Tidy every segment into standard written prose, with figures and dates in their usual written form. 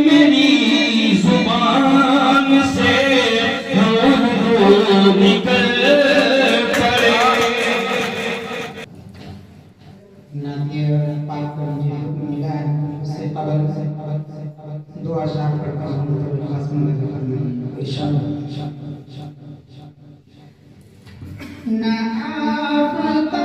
मेरी जुबान से निकल पड़े। नातिया पाक कर मुझे मिला है उससे कबल दुआ शाम करता हूँ तो खास मदद करना इंशाअल्लाह। ना आपका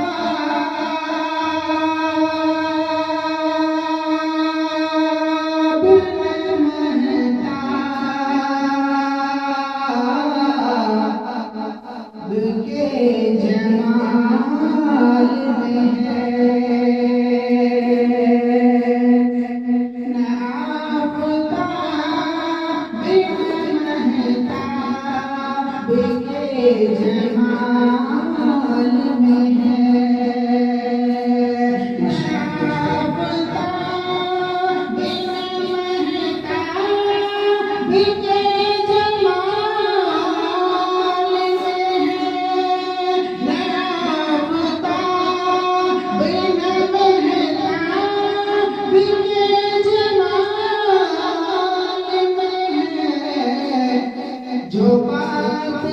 जो बात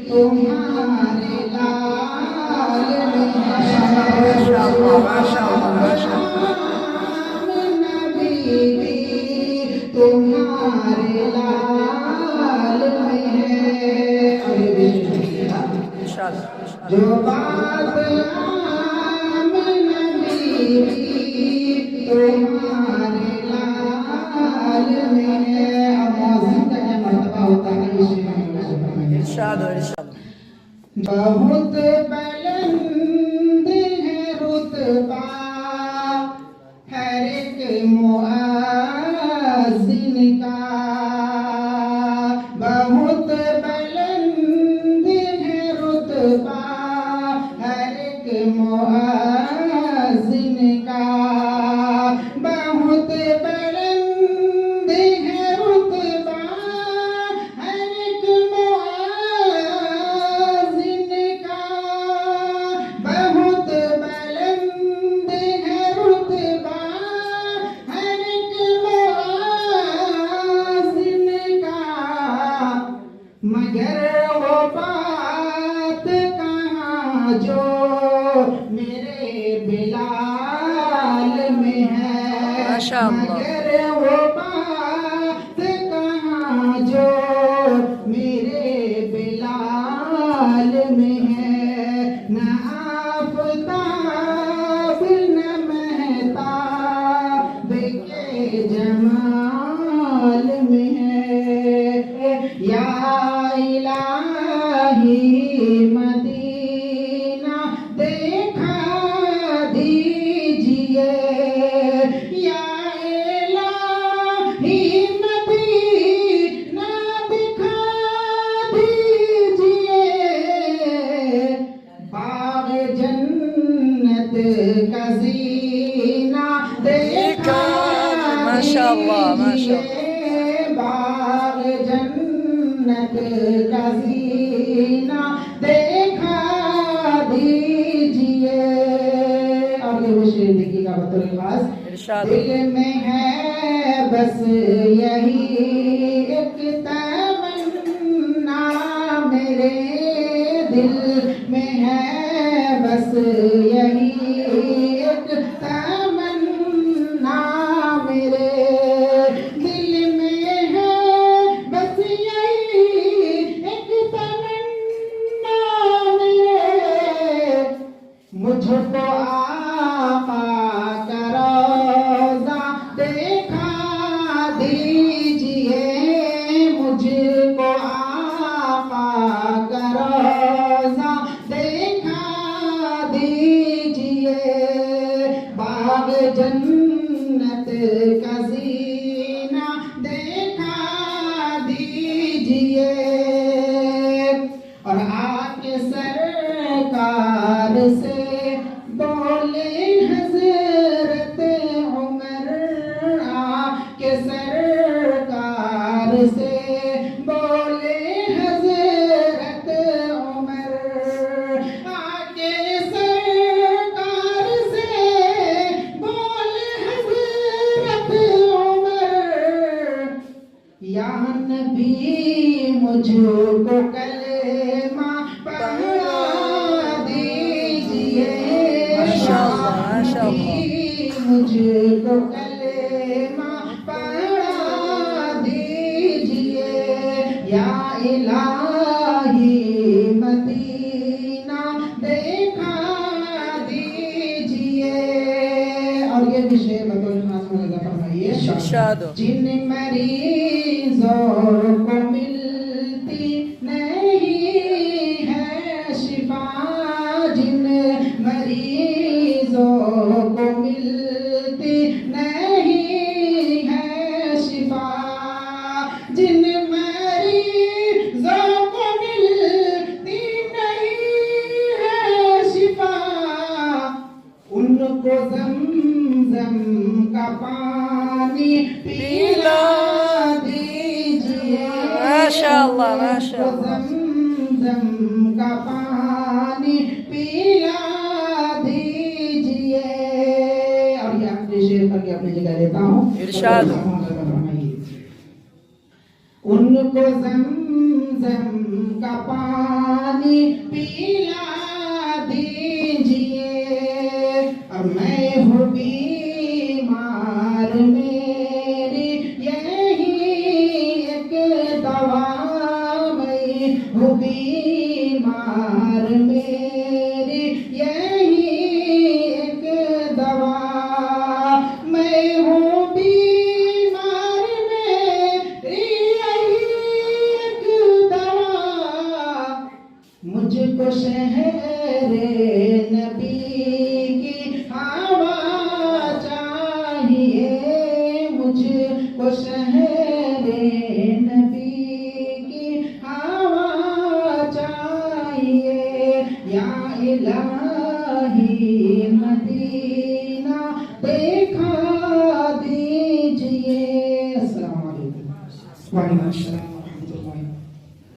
तुम्हारे लाल तुम्हारे लाल में है। जो बात तुम्हारे लाल में है। अब मौसम का क्या मर्तबा होता है इरशाद हो इरशाद। बहुत बुलंद है रुतबा हर एक मुअज्जिन का। बहुत बुलंद है रुतबा हर एक मुअज्जिन का। बहुत बुलंद है रुतबा हर एक मुअज्जिन का। बहुत बुलंद है रुतबा हर एक मुअज्जिन का। मगर वो बात कहाँ जो मेरे बिलाल में है। मगर वो बात कहाँ जो मेरे बिलाल में है। न आफताब न महताब के जमाल में है। या इलाही मदीना देखा दीजिए। या इलाही मदीना दिखा दीजिए। बाग जन्नत का जीना देखा माशाअल्लाह दीजिए। बाग जन्नत का जीना देखा दीजिए। और ये वो शेर देखिएगा बतौर खास। दिल में है बस यही एक तमन्ना मेरे। दिल में है बस यही एक तमन्ना मेरे। दिल में है बस यही एक तमन्ना मेरे। मुझको आका का रोज़ा देखा दीजिए। मुझको आका का रोज़ा देखा दीजिए। बाग जन्नत का जीना देखा दीजिए। और आपके सरकार से बोले हज़रत उमर। आपके सरकार से बोले हज़रत उमर। आके सरकार से माशाअल्लाह। मुझको कलेमा पढ़ा दीजिए या इलाही मदीना देखा दीजिए। और ये भी शेर बतौर खास में लगा फरमाइए इरशाद हो। जिन मरीजों को मिलती नहीं है शिफा, जिन मरीजों को मिलती नहीं है शिफा, जिन मरीजों को मिलती नहीं है शिफा, उनको ज़मज़म का पानी पिला दीजिए। माशाअल्लाह, माशाअल्लाह। ज़मज़म का पानी पिला दीजिए। और ये आखिरी शेर करके अपनी जगह लेता हूँ। इरशाद। उनको ज़मज़म का पानी पिला दीजिए। और मैं हूँ बीमार, मेरी यही एक दवा, मैं हूँ बीमार, मेरी यही एक दवा, मैं हूँ बीमार, मेरी यही एक दवा, मुझको शहरे नबी की हवा चाहिए, मुझको शहरे नबी की हवा चाहिए या इलाही मदीना देखा दीजिए। अस्सलाम वालेकुम।